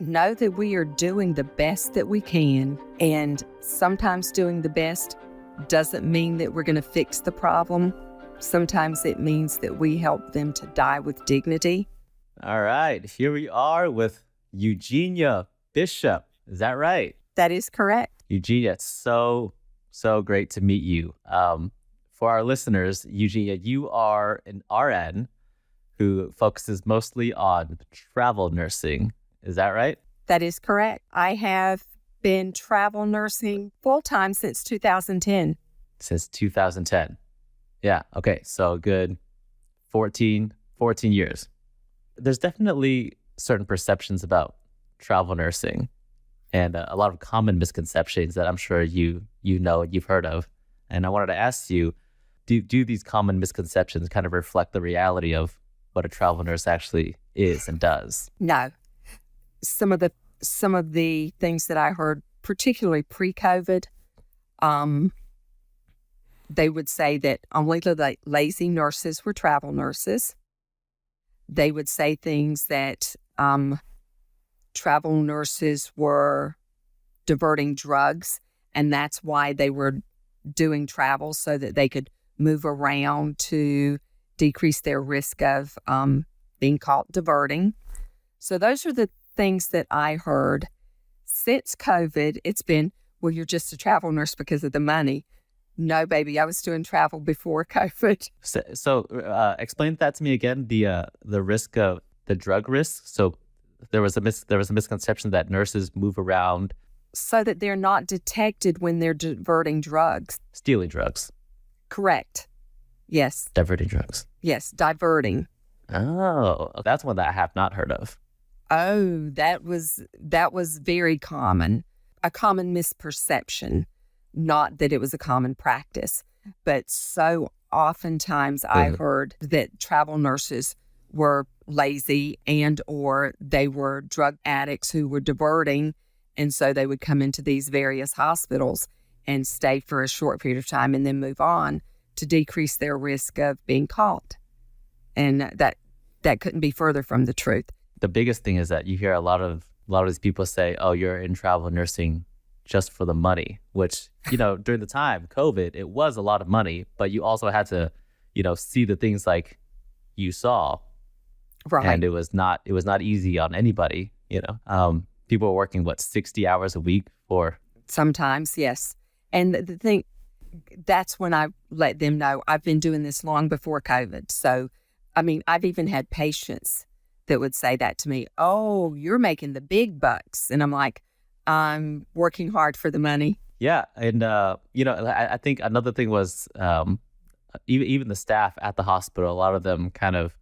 Know that we are doing the best that we can, and sometimes doing the best doesn't mean that we're going to fix the problem. Sometimes it means that we help them to die with dignity. All right, here we are with Eugenia Bishop. Is that right? That is correct. Eugenia, it's so great to meet you. For our listeners, Eugenia, you are an RN who focuses mostly on travel nursing. Is that right? That is correct. I have been travel nursing full-time since 2010. Since 2010. Yeah, okay, so good 14 years. There's definitely certain perceptions about travel nursing and a lot of common misconceptions that I'm sure you know and you've heard of. And I wanted to ask you, do these common misconceptions kind of reflect the reality of what a travel nurse actually is and does? No. Some of the things that I heard, particularly pre-COVID, they would say that only the lazy nurses were travel nurses. They would say things that travel nurses were diverting drugs, and that's why they were doing travel, so that they could move around to decrease their risk of being caught diverting. So those are the things that I heard. Since COVID, it's been, well, you're just a travel nurse because of the money. No, baby, I was doing travel before COVID. So explain that to me again, the risk of the drug risk. So there was a misconception that nurses move around so that they're not detected when they're diverting drugs. Stealing drugs. Correct. Yes. Diverting drugs. Yes, diverting. Oh, that's one that I have not heard of. Oh, that was very common. A common misperception. Not that it was a common practice, but so oftentimes I heard that travel nurses were lazy and or they were drug addicts who were diverting, and so they would come into these various hospitals and stay for a short period of time and then move on to decrease their risk of being caught. And that couldn't be further from the truth. The biggest thing is that you hear a lot of these people say, oh, you're in travel nursing just for the money, which, during the time, COVID, it was a lot of money, but you also had to, see the things like you saw. Right. And it was not easy on anybody, people were working, 60 hours a week for? Sometimes, yes. And the thing, that's when I let them know I've been doing this long before COVID. So, I've even had patients that would say that to me, oh, you're making the big bucks. And I'm like, I'm working hard for the money. Yeah. And, I think another thing was even the staff at the hospital, a lot of them kind of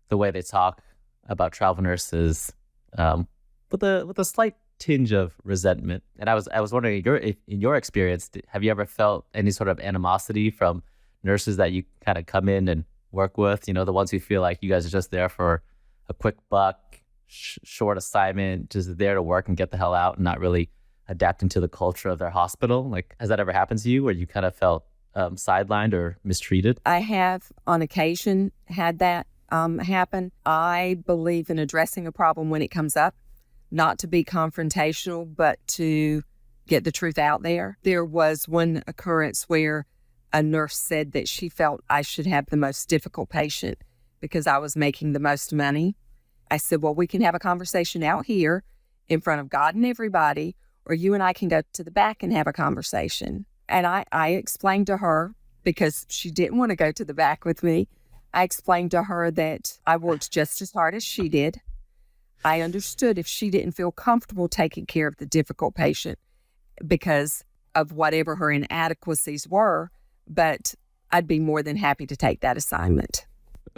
the way they talk about travel nurses with a slight tinge of resentment. And I was wondering, in your experience, have you ever felt any sort of animosity from nurses that you kind of come in and work with? The ones who feel like you guys are just there for a quick buck, short assignment, just there to work and get the hell out and not really adapting to the culture of their hospital. Like, has that ever happened to you where you kind of felt sidelined or mistreated? I have on occasion had that happen. I believe in addressing a problem when it comes up, not to be confrontational, but to get the truth out there. There was one occurrence where a nurse said that she felt I should have the most difficult patient because I was making the most money. I said, well, we can have a conversation out here in front of God and everybody, or you and I can go to the back and have a conversation. And I explained to her, because she didn't want to go to the back with me, I explained to her that I worked just as hard as she did. I understood if she didn't feel comfortable taking care of the difficult patient because of whatever her inadequacies were, but I'd be more than happy to take that assignment.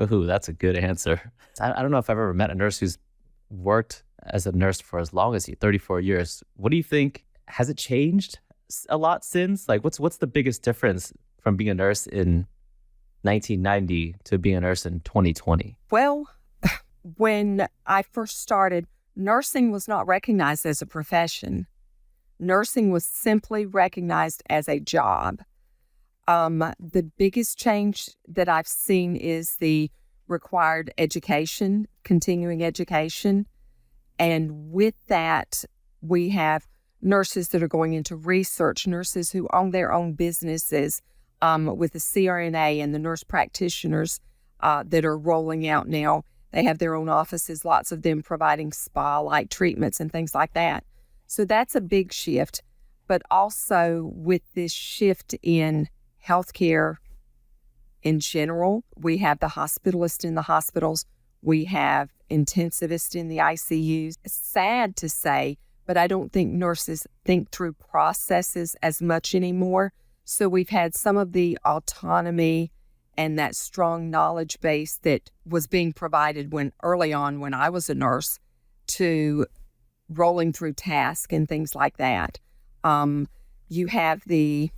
Ooh, that's a good answer. I don't know if I've ever met a nurse who's worked as a nurse for as long as you, 34 years. What do you think? Has it changed a lot since? Like, what's the biggest difference from being a nurse in 1990 to being a nurse in 2020? Well, when I first started, nursing was not recognized as a profession. Nursing was simply recognized as a job. The biggest change that I've seen is the required education, continuing education. And with that, we have nurses that are going into research, nurses who own their own businesses with the CRNA and the nurse practitioners that are rolling out now. They have their own offices, lots of them providing spa-like treatments and things like that. So that's a big shift. But also with this shift in healthcare in general, we have the hospitalist in the hospitals. We have intensivists in the ICUs. It's sad to say, but I don't think nurses think through processes as much anymore. So we've had some of the autonomy and that strong knowledge base that was being provided early on when I was a nurse to rolling through tasks and things like that. You have the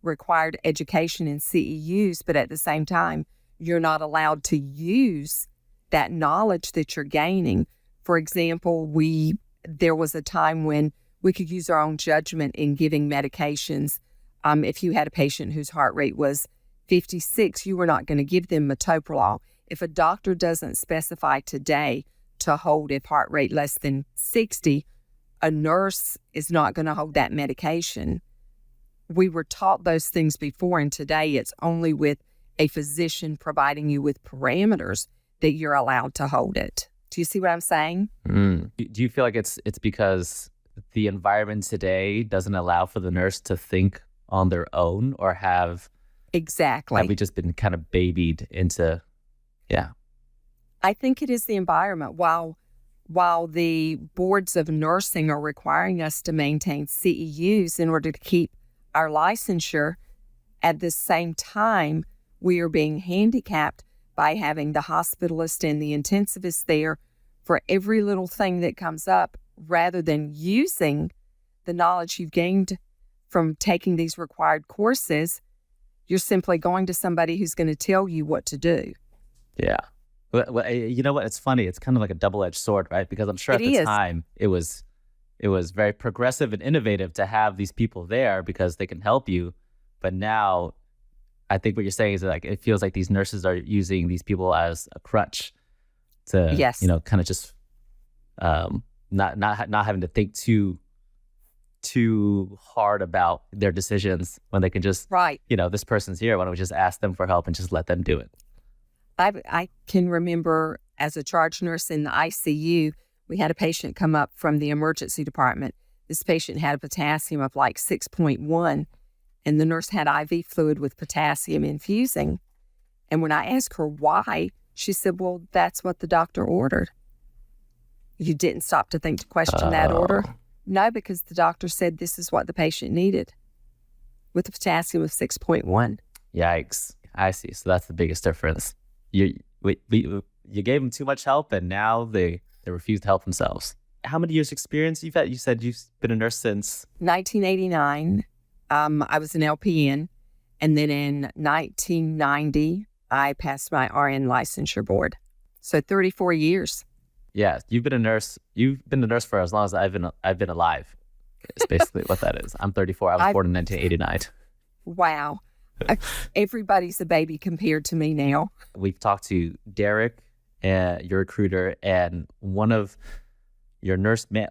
required education in CEUs, but at the same time, you're not allowed to use that knowledge that you're gaining. For example, there was a time when we could use our own judgment in giving medications. If you had a patient whose heart rate was 56, you were not going to give them metoprolol. If a doctor doesn't specify today to hold if heart rate less than 60, a nurse is not going to hold that medication. We were taught those things before, and today it's only with a physician providing you with parameters that you're allowed to hold it. Do you see what I'm saying? Do you feel like it's because the environment today doesn't allow for the nurse to think on their own, or have we just been kind of babied into, I think it is the environment. While the boards of nursing are requiring us to maintain CEUs in order to keep our licensure, at the same time, we are being handicapped by having the hospitalist and the intensivist there for every little thing that comes up, rather than using the knowledge you've gained from taking these required courses. You're simply going to somebody who's going to tell you what to do. Yeah. Well, you know what? It's funny. It's kind of like a double-edged sword, right? Because I'm sure at the time it was very progressive and innovative to have these people there because they can help you. But now I think what you're saying is that, like, it feels like these nurses are using these people as a crutch to, kind of just not having to think too hard about their decisions when they can just, this person's here. Why don't we just ask them for help and just let them do it? I can remember as a charge nurse in the ICU, we had a patient come up from the emergency department. This patient had a potassium of like 6.1, and the nurse had IV fluid with potassium infusing. And when I asked her why, she said, well, that's what the doctor ordered. You didn't stop to think to question that order? No, because the doctor said this is what the patient needed with a potassium of 6.1. Yikes. I see. So that's the biggest difference. You gave them too much help, and now they refuse to help themselves. How many years experience you've had? You said you've been a nurse since 1989. I was an LPN, and then in 1990, I passed my RN licensure board. So 34 years. Yeah, you've been a nurse. You've been a nurse for as long as I've been alive. It's basically what that is. I'm 34. I was born in 1989. Wow. Everybody's a baby compared to me now. We've talked to Derek, your recruiter, and one of your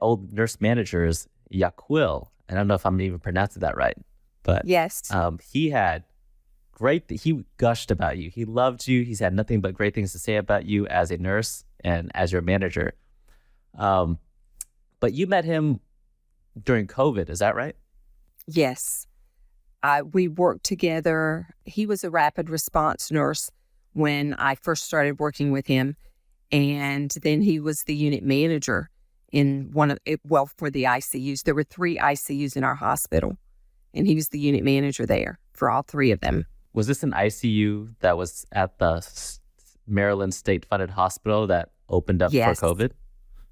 old nurse managers, Yaquil. I don't know if I'm even pronouncing that right, but yes, he gushed about you. He loved you. He's had nothing but great things to say about you as a nurse and as your manager. But you met him during COVID, is that right? Yes. We worked together. He was a rapid response nurse when I first started working with him. And then he was the unit manager for the ICUs. There were 3 ICUs in our hospital, and he was the unit manager there for all 3 of them. Was this an ICU that was at the Maryland state-funded hospital that opened up for COVID?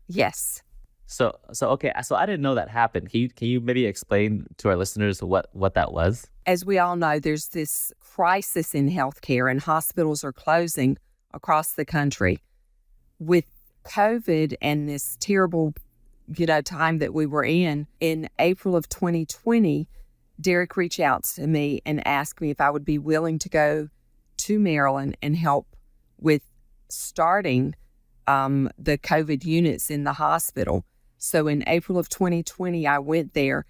Yes. So okay. So I didn't know that happened. Can you maybe explain to our listeners what that was? As we all know, there's this crisis in healthcare, and hospitals are closing across the country. With COVID and this terrible, time that we were in April of 2020, Derek reached out to me and asked me if I would be willing to go to Maryland and help with starting the COVID units in the hospital. So in April of 2020, I went there.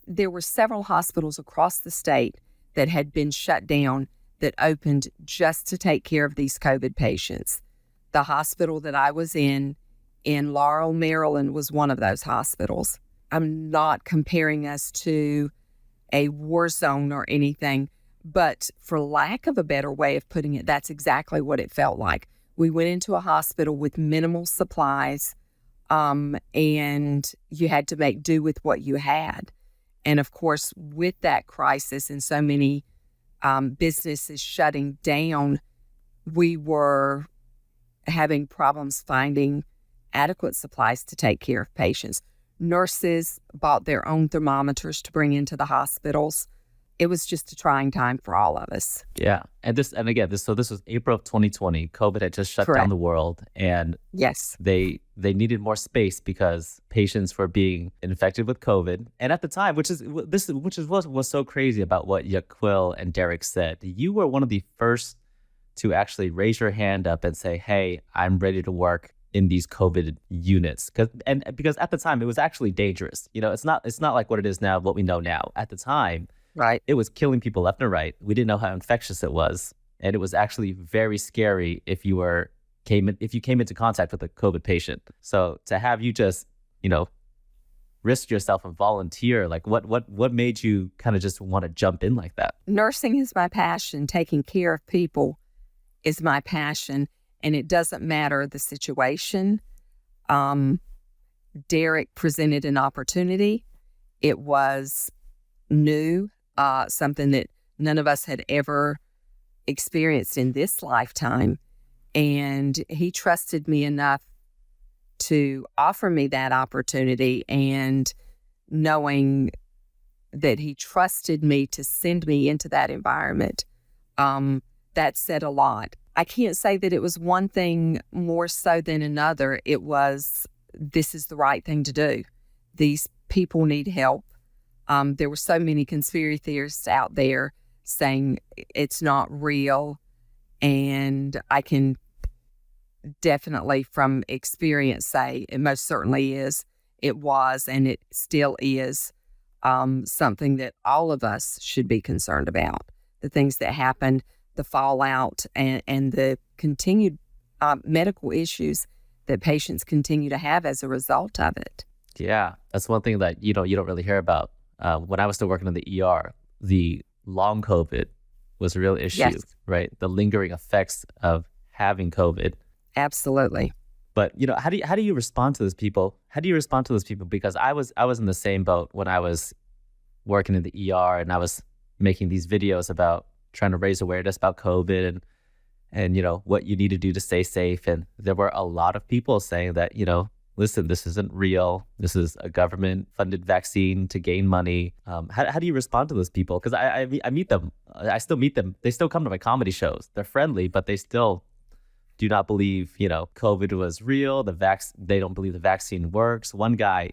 There were several hospitals across the state that had been shut down that opened just to take care of these COVID patients. The hospital that I was in Laurel, Maryland, was one of those hospitals. I'm not comparing us to a war zone or anything, but for lack of a better way of putting it, that's exactly what it felt like. We went into a hospital with minimal supplies, and you had to make do with what you had. And of course, with that crisis and so many businesses shutting down, we were having problems finding adequate supplies to take care of patients. Nurses bought their own thermometers to bring into the hospitals. It was just a trying time for all of us. Yeah. This was April of 2020. COVID had just shut down the world, and yes, they needed more space because patients were being infected with COVID. And at the time, which is what was so crazy about what Yaquil and Derek said, you were one of the first to actually raise your hand up and say, "Hey, I'm ready to work in these COVID units," because at the time it was actually dangerous. It's not like what it is now, what we know now. At the time, right, it was killing people left and right. We didn't know how infectious it was, and it was actually very scary if you came into contact with a COVID patient. So to have you just risk yourself and volunteer, like what made you kind of just want to jump in like that? Nursing is my passion. Taking care of people is my passion. And it doesn't matter the situation. Derek presented an opportunity. It was new, something that none of us had ever experienced in this lifetime. And he trusted me enough to offer me that opportunity. And knowing that he trusted me to send me into that environment, that said a lot. I can't say that it was one thing more so than another. It was, this is the right thing to do. These people need help. There were so many conspiracy theorists out there saying it's not real. And I can definitely from experience say it most certainly is. It was, and it still is something that all of us should be concerned about. The things that happened, the fallout, and the continued medical issues that patients continue to have as a result of it. Yeah, that's one thing that you don't really hear about. When I was still working in the ER, the long COVID was a real issue, yes, right? The lingering effects of having COVID. Absolutely. But how do you respond to those people? How do you respond to those people? Because I was in the same boat when I was working in the ER, and I was making these videos about trying to raise awareness about COVID and what you need to do to stay safe. And there were a lot of people saying that, listen, this isn't real. This is a government-funded vaccine to gain money. How do you respond to those people? Because I meet them. I still meet them. They still come to my comedy shows. They're friendly, but they still do not believe, COVID was real. They don't believe the vaccine works. One guy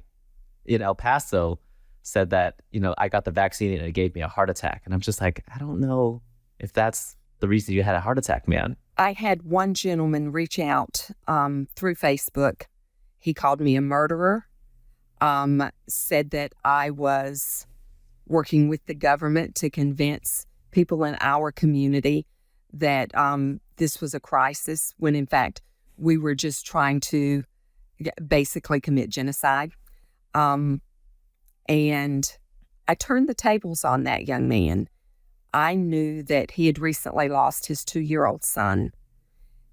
in El Paso said that, I got the vaccine and it gave me a heart attack. And I'm just like, I don't know if that's the reason you had a heart attack, man. I had one gentleman reach out through Facebook. He called me a murderer, said that I was working with the government to convince people in our community that this was a crisis, when in fact we were just trying to basically commit genocide. And I turned the tables on that young man. I knew that he had recently lost his 2-year-old son.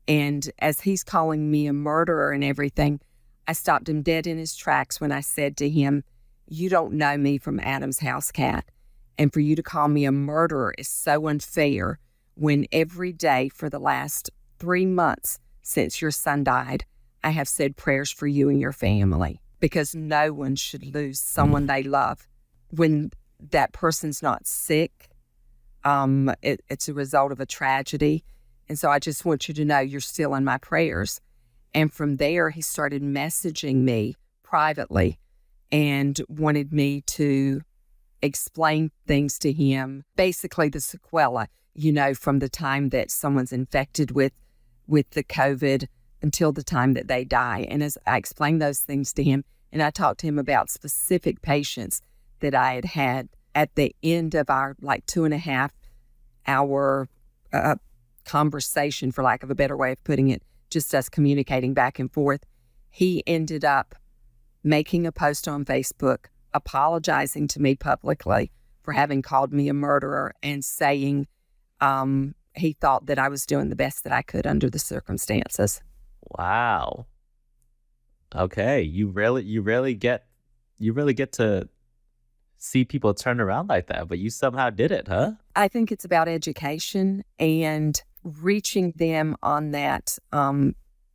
And as he's calling me a murderer and everything, I stopped him dead in his tracks when I said to him, "You don't know me from Adam's house cat. And for you to call me a murderer is so unfair when every day for the last 3 months since your son died, I have said prayers for you and your family, because no one should lose someone they love when that person's not sick. It's a result of a tragedy. And so I just want you to know you're still in my prayers." And from there, he started messaging me privately and wanted me to explain things to him, basically the sequela, from the time that someone's infected with the COVID, until the time that they die. And as I explained those things to him, and I talked to him about specific patients that I had had at the end of our 2.5 hour conversation, for lack of a better way of putting it, just us communicating back and forth, he ended up making a post on Facebook, apologizing to me publicly for having called me a murderer and saying he thought that I was doing the best that I could under the circumstances. Wow. Okay, you really get to see people turn around like that, but you somehow did it, huh? I think it's about education and reaching them on that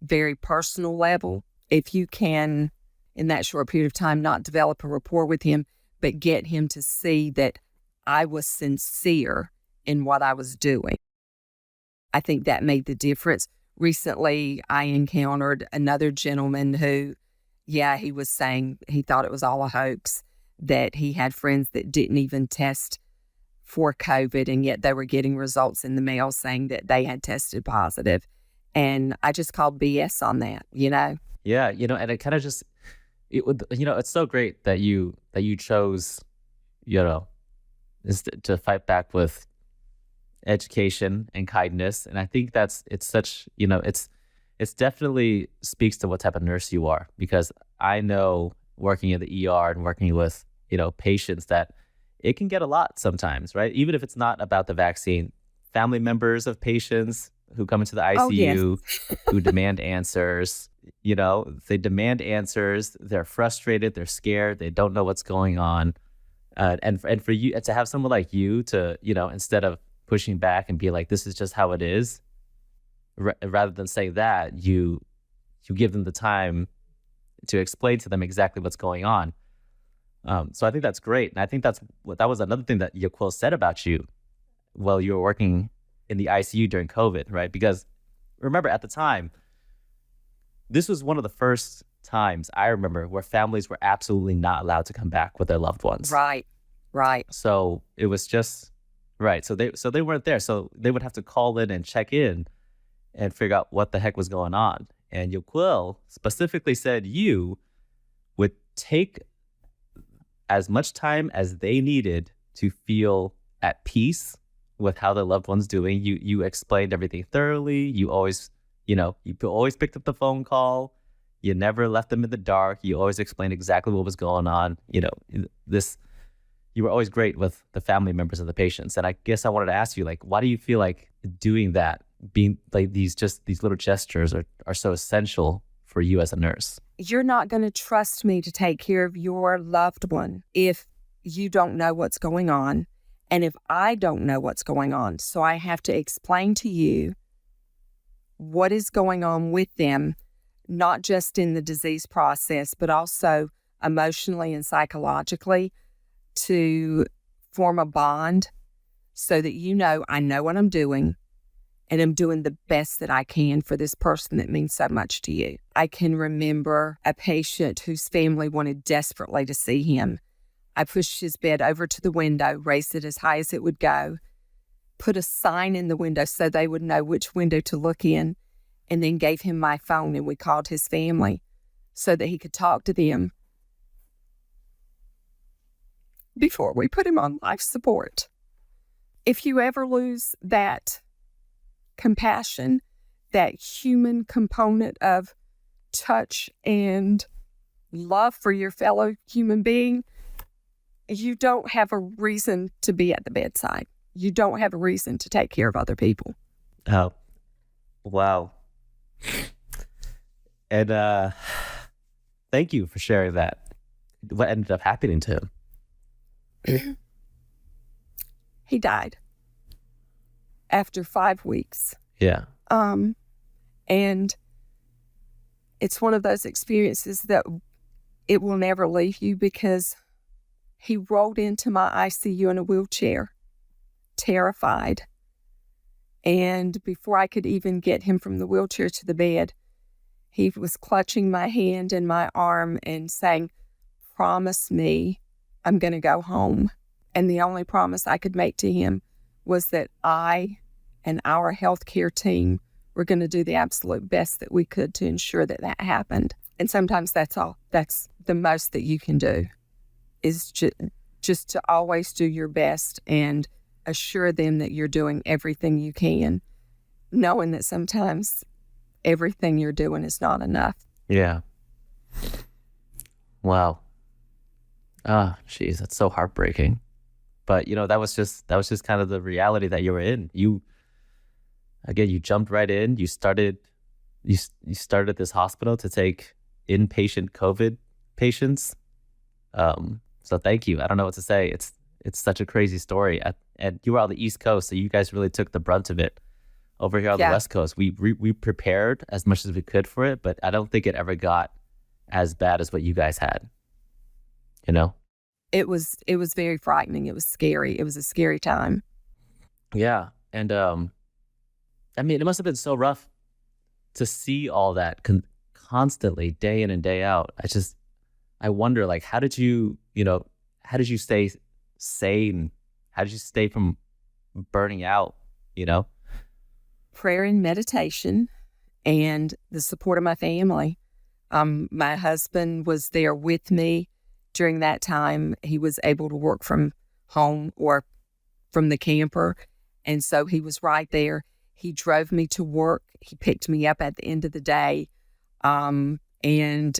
very personal level. If you can, in that short period of time, not develop a rapport with him, but get him to see that I was sincere in what I was doing, I think that made the difference. Recently, I encountered another gentleman who, he was saying he thought it was all a hoax, that he had friends that didn't even test for COVID, and yet they were getting results in the mail saying that they had tested positive. And I just called BS on that, Yeah, and it kind of just, it's so great that you chose, to fight back with education and kindness. And I think it's definitely speaks to what type of nurse you are, because I know working in the ER and working with, patients, that it can get a lot sometimes, right? Even if it's not about the vaccine, family members of patients who come into the ICU, who demand answers, they demand answers. They're frustrated. They're scared. They don't know what's going on. And for you to have someone like you to, instead of pushing back and be like, this is just how it is, rather than saying that, you give them the time to explain to them exactly what's going on. So I think that's great. And I think that was another thing that Yaquil said about you while you were working in the ICU during COVID, right? Because remember, at the time, this was one of the first times I remember where families were absolutely not allowed to come back with their loved ones. Right. So it was just, right. So they weren't there. So they would have to call in and check in and figure out what the heck was going on. And Yaquil specifically said you would take as much time as they needed to feel at peace with how their loved one's doing. You explained everything thoroughly. You always, you always picked up the phone call. You never left them in the dark. You always explained exactly what was going on. You were always great with the family members of the patients. And I guess I wanted to ask you, why do you feel like doing that, being like these little gestures are so essential for you as a nurse? You're not going to trust me to take care of your loved one if you don't know what's going on, and if I don't know what's going on. So I have to explain to you what is going on with them, not just in the disease process, but also emotionally and psychologically, to form a bond so that I know what I'm doing, and I'm doing the best that I can for this person that means so much to you. I can remember a patient whose family wanted desperately to see him. I pushed his bed over to the window, raised it as high as it would go, put a sign in the window so they would know which window to look in, and then gave him my phone, and we called his family so that he could talk to them before we put him on life support. If you ever lose that compassion, that human component of touch and love for your fellow human being, you don't have a reason to be at the bedside. You don't have a reason to take care of other people. Oh, wow. And thank you for sharing that. What ended up happening to him? He died after 5 weeks. Yeah. And it's one of those experiences that it will never leave you, because he rolled into my ICU in a wheelchair, terrified. And before I could even get him from the wheelchair to the bed, he was clutching my hand and my arm and saying, "Promise me I'm going to go home." And the only promise I could make to him was that I and our healthcare team we're going to do the absolute best that we could to ensure that that happened. And sometimes that's all. That's the most that you can do, is just to always do your best and assure them that you're doing everything you can, knowing that sometimes everything you're doing is not enough. Yeah. Wow. Ah, geez, that's so heartbreaking. But that was just kind of the reality that you were in. You jumped right in. You started this hospital to take inpatient COVID patients. So thank you. I don't know what to say. It's such a crazy story. And you were on the East Coast, so you guys really took the brunt of it. Over here on the West Coast, we prepared as much as we could for it, but I don't think it ever got as bad as what you guys had. It was very frightening. It was scary. It was a scary time. Yeah. And it must have been so rough to see all that constantly, day in and day out. I wonder, like, how did you stay sane? How did you stay from burning out, Prayer and meditation and the support of my family. My husband was there with me during that time. He was able to work from home or from the camper. And so he was right there. He drove me to work. He picked me up at the end of the day. And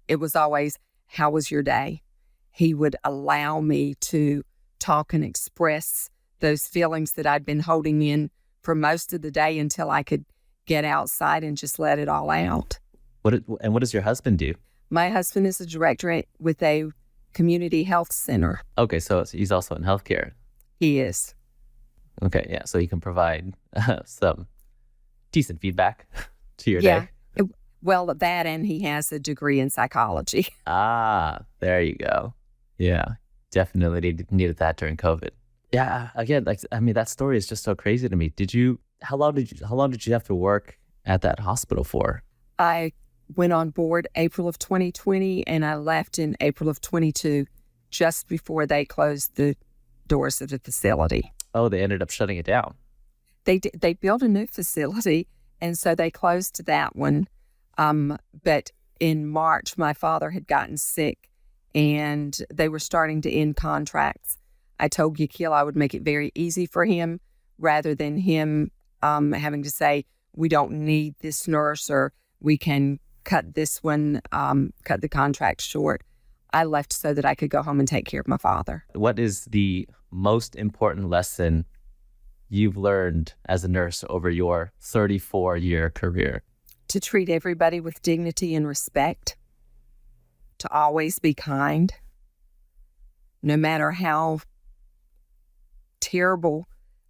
it was always, how was your day? He would allow me to talk and express those feelings that I'd been holding in for most of the day until I could get outside and just let it all out. What does your husband do? My husband is a director with a community health center. Okay, so he's also in healthcare. He is. Okay, yeah, so he can provide some decent feedback to your day. Well, that, and he has a degree in psychology. Ah, there you go. Yeah, definitely needed that during COVID. Yeah, again, that story is just so crazy to me. How long did you have to work at that hospital for? I went on board April of 2020, and I left in April of 22, just before they closed the doors of the facility. Oh, they ended up shutting it down. They built a new facility, and so they closed that one. But in March, my father had gotten sick, and they were starting to end contracts. I told Yakil I would make it very easy for him, rather than him having to say, we don't need this nurse, or we can cut this one, cut the contract short. I left so that I could go home and take care of my father. What is the most important lesson you've learned as a nurse over your 34-year career? To treat everybody with dignity and respect. To always be kind. No matter how terrible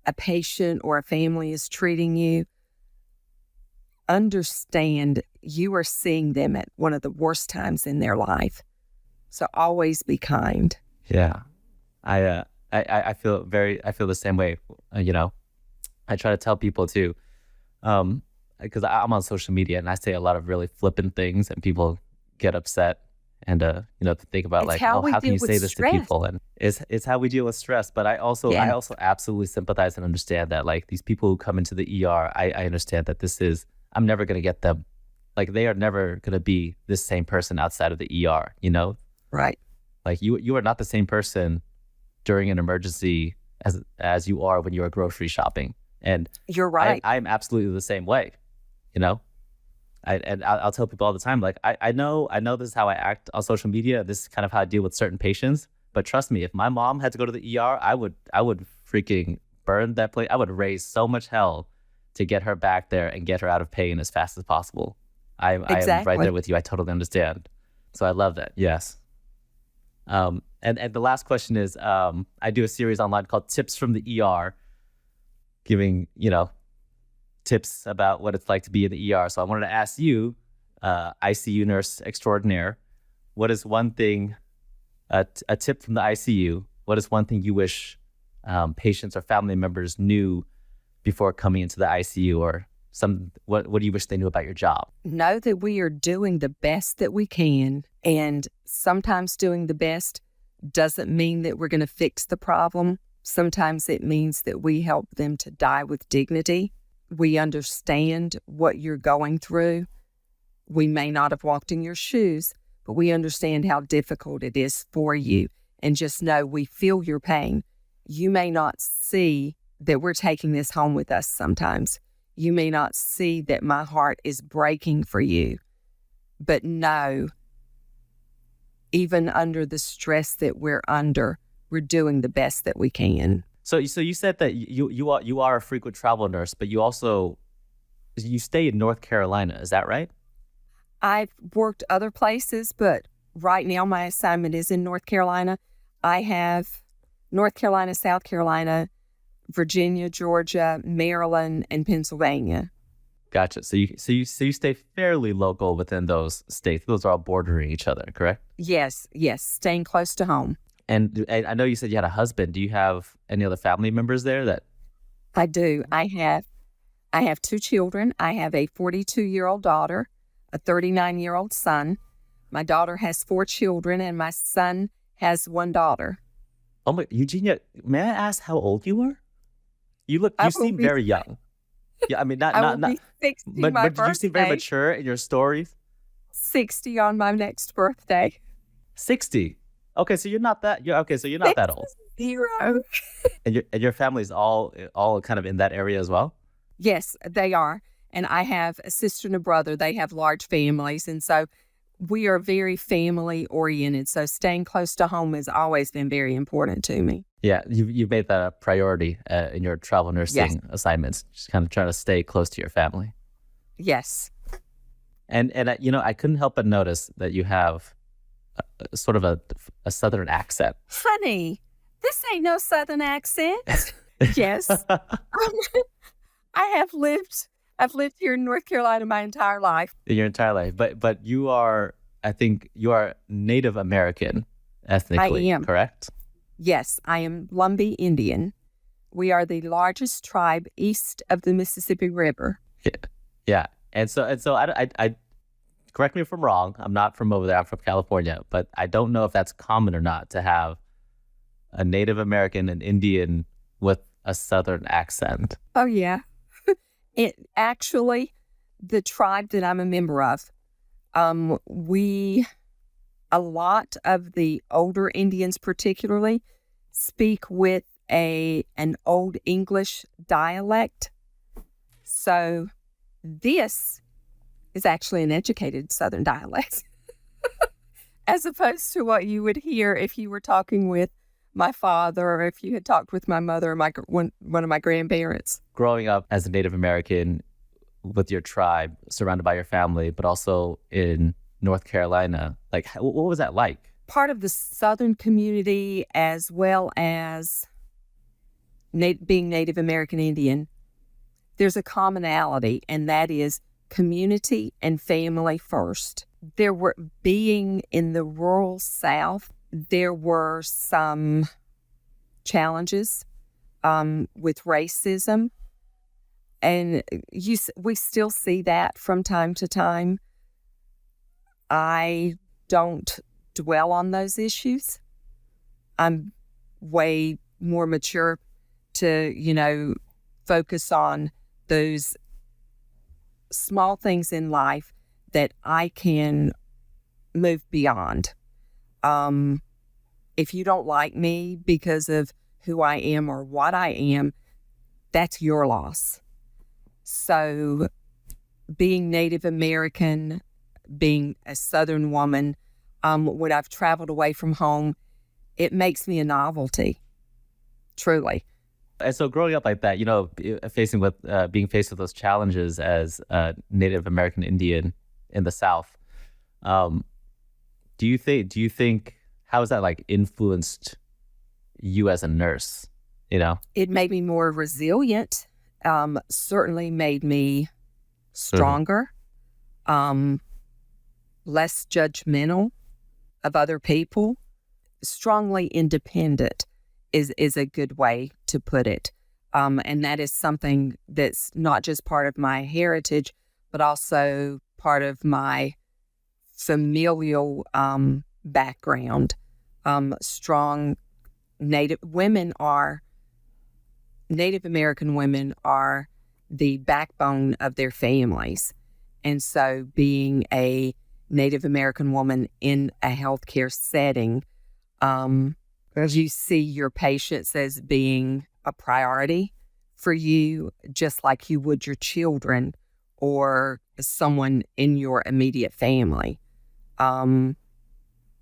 a patient or a family is treating you, understand you are seeing them at one of the worst times in their life. So always be kind. Yeah. I feel the same way. I try to tell people too, because I'm on social media and I say a lot of really flippant things and people get upset and to think about how can you say this to people? And it's how we deal with stress. But I also absolutely sympathize and understand that, like, these people who come into the ER, I understand that I'm never going to get them. Like, they are never going to be this same person outside of the ER, Right. Like, you are not the same person during an emergency as you are when you are grocery shopping. And you're right. I'm absolutely the same way, I'll tell people all the time, like, I know this is how I act on social media. This is kind of how I deal with certain patients. But trust me, if my mom had to go to the ER, I would freaking burn that place. I would raise so much hell to get her back there and get her out of pain as fast as possible. I am right there with you. I totally understand. So I love that. Yes. And the last question is, I do a series online called Tips from the ER, giving, tips about what it's like to be in the ER. So I wanted to ask you, ICU nurse extraordinaire, what is one thing, a tip from the ICU, what is one thing you wish patients or family members knew before coming into the ICU, or what do you wish they knew about your job? Know that we are doing the best that we can, and sometimes doing the best doesn't mean that we're going to fix the problem. Sometimes it means that we help them to die with dignity. We understand what you're going through. We may not have walked in your shoes, but we understand how difficult it is for you. And just know we feel your pain. You may not see that we're taking this home with us sometimes. You may not see that my heart is breaking for you. But know, even under the stress that we're under, we're doing the best that we can. So you said that you are a frequent travel nurse, but you stay in North Carolina. Is that right? I've worked other places, but right now my assignment is in North Carolina. I have North Carolina, South Carolina, Virginia, Georgia, Maryland, and Pennsylvania. Gotcha. So you stay fairly local within those states. Those are all bordering each other, correct? Yes, staying close to home. And I know you said you had a husband. Do you have any other family members there that? I do. I have 2 children. I have a 42-year-old daughter, a 39-year-old son. My daughter has 4 children, and my son has 1 daughter. Oh my, Eugenia, may I ask how old you are? You seem very young. Yeah, I mean, not, be 60 but my you seem very mature in your stories. 60 on my next birthday. 60. Okay, so you're not that. So you're not that old. 0. And your family's all kind of in that area as well. Yes, they are. And I have a sister and a brother. They have large families, and so we are very family oriented. So staying close to home has always been very important to me. Yeah, you've made that a priority in your travel nursing assignments. Just kind of trying to stay close to your family. Yes. And I couldn't help but notice that you have sort of a Southern accent. Honey, this ain't no Southern accent. Yes. I've lived here in North Carolina my entire life. Your entire life. But I think you are Native American ethnically, I am. Correct? Yes, I am Lumbee Indian. We are the largest tribe east of the Mississippi River. Yeah. And so I correct me if I'm wrong. I'm not from over there. I'm from California, but I don't know if that's common or not to have a Native American and Indian with a Southern accent. Oh, yeah. It actually, the tribe that I'm a member of, a lot of the older Indians particularly speak with an Old English dialect. So this is actually an educated Southern dialect, as opposed to what you would hear if you were talking with my father or if you had talked with my mother or one of my grandparents. Growing up as a Native American with your tribe, surrounded by your family, but also in North Carolina, like what was that like? Part of the Southern community, as well as being Native American Indian, there's a commonality, and that is community and family first. Being in the rural South, there were some challenges with racism, and we still see that from time to time. I don't dwell on those issues. I'm way more mature to, focus on those small things in life that I can move beyond. If you don't like me because of who I am or what I am, that's your loss. So being Native American, being a Southern woman, when I've traveled away from home, it makes me a novelty, truly. And so growing up like that, being faced with those challenges as a Native American Indian in the South, do you think how has that like influenced you as a nurse? It made me more resilient. Certainly made me stronger, less judgmental of other people. Strongly independent is a good way to put it. And that is something that's not just part of my heritage, but also part of my familial background. Strong Native American women are the backbone of their families. And so being a Native American woman in a healthcare setting, as you see your patients as being a priority for you, just like you would your children or someone in your immediate family,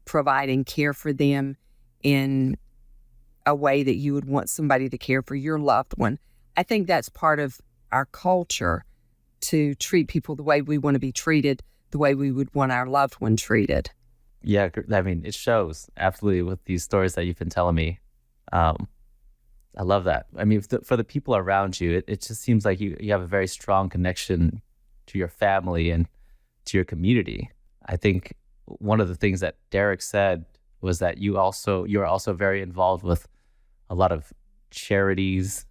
providing care for them in a way that you would want somebody to care for your loved one. I think that's part of our culture, to treat people the way we want to be treated, the way we would want our loved one treated. Yeah, I mean, it shows absolutely with these stories that you've been telling me. I love that. I mean, for the people around you, it just seems like you have a very strong connection to your family and to your community. I think one of the things that Derek said was that you're also very involved with a lot of charities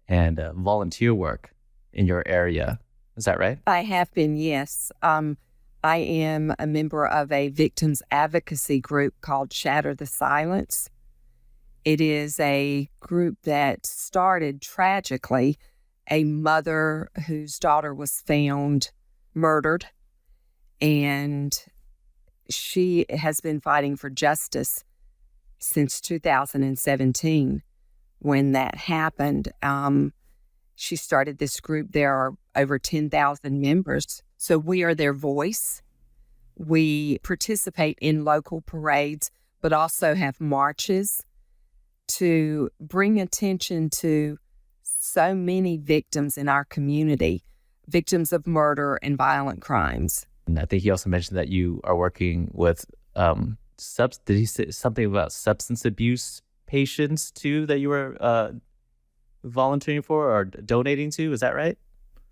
and volunteer work in your area. Is that right? I have been, yes. I am a member of a victims advocacy group called Shatter the Silence. It is a group that started tragically, a mother whose daughter was found murdered, and she has been fighting for justice since 2017 when that happened. She started this group. There are over 10,000 members. So we are their voice. We participate in local parades, but also have marches to bring attention to so many victims in our community, victims of murder and violent crimes. And I think he also mentioned that you are working with, did he say something about substance abuse patients too that you were volunteering for or donating to? Is that right?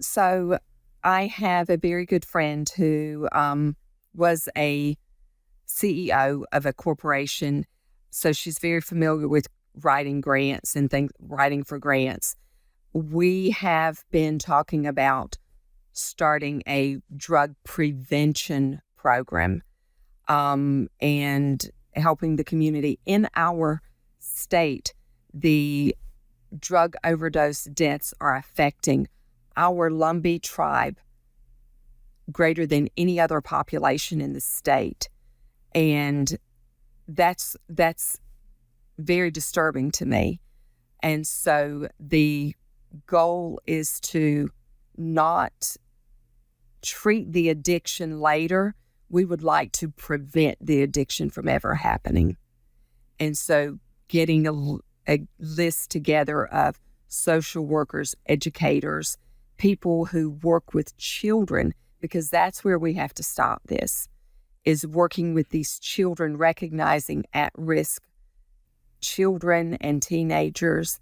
So I have a very good friend who was a CEO of a corporation. So she's very familiar with writing grants and writing for grants. We have been talking about starting a drug prevention program and helping the community. In our state, the drug overdose deaths are affecting our Lumbee tribe greater than any other population in the state. And that's very disturbing to me. And so the goal is to not treat the addiction later. We would like to prevent the addiction from ever happening. And so getting a list together of social workers, educators, people who work with children, because that's where we have to stop this, is working with these children, recognizing at-risk children and teenagers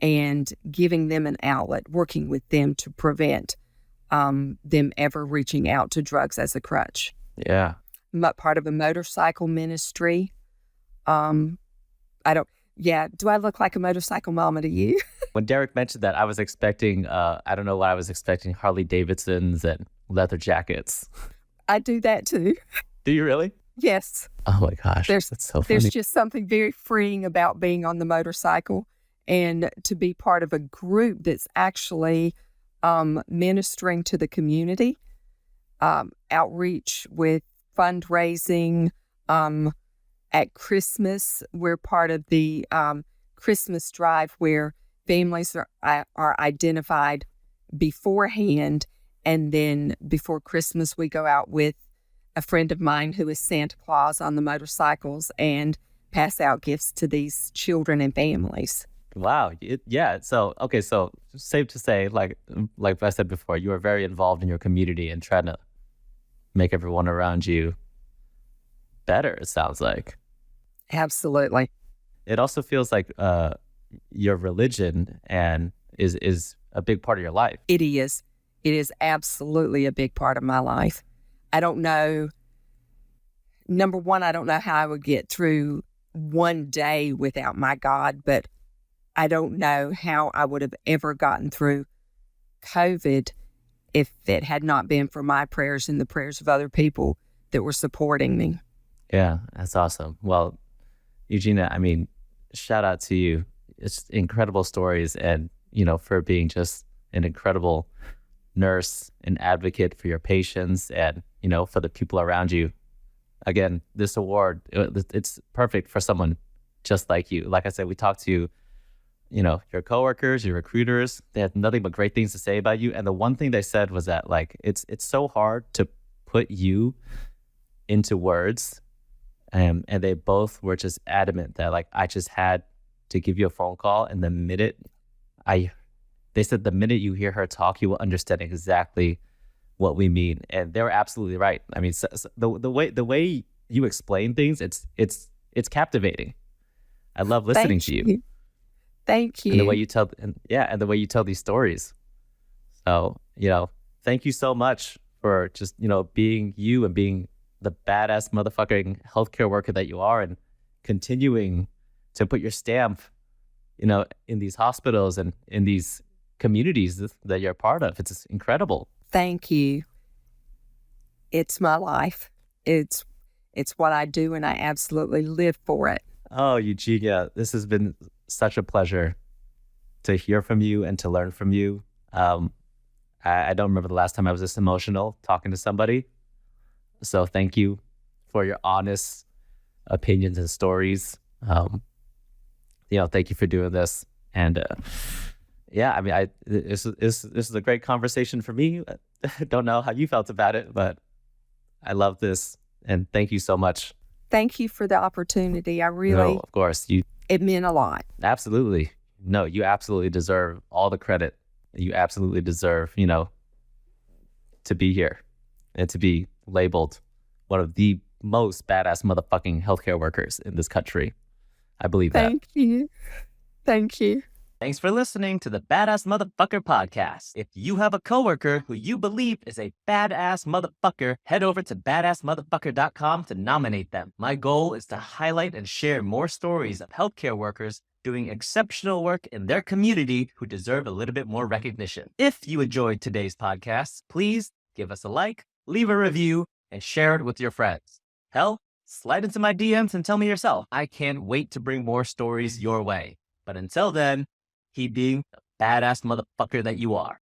and giving them an outlet, working with them to prevent them ever reaching out to drugs as a crutch. Yeah. I'm part of a motorcycle ministry. Do I look like a motorcycle mama to you? When Derek mentioned that, I was expecting, I don't know what I was expecting, Harley Davidsons and leather jackets. I do that too. Do you really? Yes. Oh my gosh, that's so funny. There's just something very freeing about being on the motorcycle and to be part of a group that's actually ministering to the community, outreach with fundraising. At Christmas, we're part of the Christmas drive where families are identified beforehand, and then before Christmas, we go out with a friend of mine who is Santa Claus on the motorcycles and pass out gifts to these children and families. Wow. Yeah. So safe to say, like I said before, you are very involved in your community and trying to make everyone around you better, it sounds like. Absolutely. It also feels like your religion is a big part of your life. It is. It is absolutely a big part of my life. I don't know. Number one, I don't know how I would get through one day without my God, but I don't know how I would have ever gotten through COVID if it had not been for my prayers and the prayers of other people that were supporting me. Yeah, that's awesome. Well, Eugenia, I mean, shout out to you. It's incredible stories and, for being just an incredible nurse and advocate for your patients and, for the people around you. Again, this award, it's perfect for someone just like you. Like I said, we talked to, your coworkers, your recruiters. They had nothing but great things to say about you. And the one thing they said was that, like, it's so hard to put you into words. And they both were just adamant that, like, I just had to give you a phone call. And they said the minute you hear her talk, you will understand exactly what we mean. And they were absolutely right. I mean, so the way you explain things, it's captivating. I love listening to you. Thank you. And the way you tell, and the way you tell these stories. So, thank you so much for just, being you and being the badass motherfucking healthcare worker that you are, and continuing to put your stamp, in these hospitals and in these communities that you're a part of. It's incredible. Thank you. It's my life. It's what I do, and I absolutely live for it. Oh, Eugenia, this has been such a pleasure to hear from you and to learn from you. I don't remember the last time I was this emotional talking to somebody. So thank you for your honest opinions and stories. Thank you for doing this. And I mean, this is a great conversation for me. I don't know how you felt about it, but I love this. And thank you so much. Thank you for the opportunity. I really, No, of course, it meant a lot. Absolutely. No, you absolutely deserve all the credit. You absolutely deserve, to be here and to be labeled one of the most badass motherfucking healthcare workers in this country. I believe that. Thank you. Thank you. Thanks for listening to the Badass Motherfucker podcast. If you have a coworker who you believe is a badass motherfucker, head over to badassmotherfucker.com to nominate them. My goal is to highlight and share more stories of healthcare workers doing exceptional work in their community who deserve a little bit more recognition. If you enjoyed today's podcast, please give us a like, leave a review, and share it with your friends. Hell, slide into my DMs and tell me yourself. I can't wait to bring more stories your way. But until then, keep being the badass motherfucker that you are.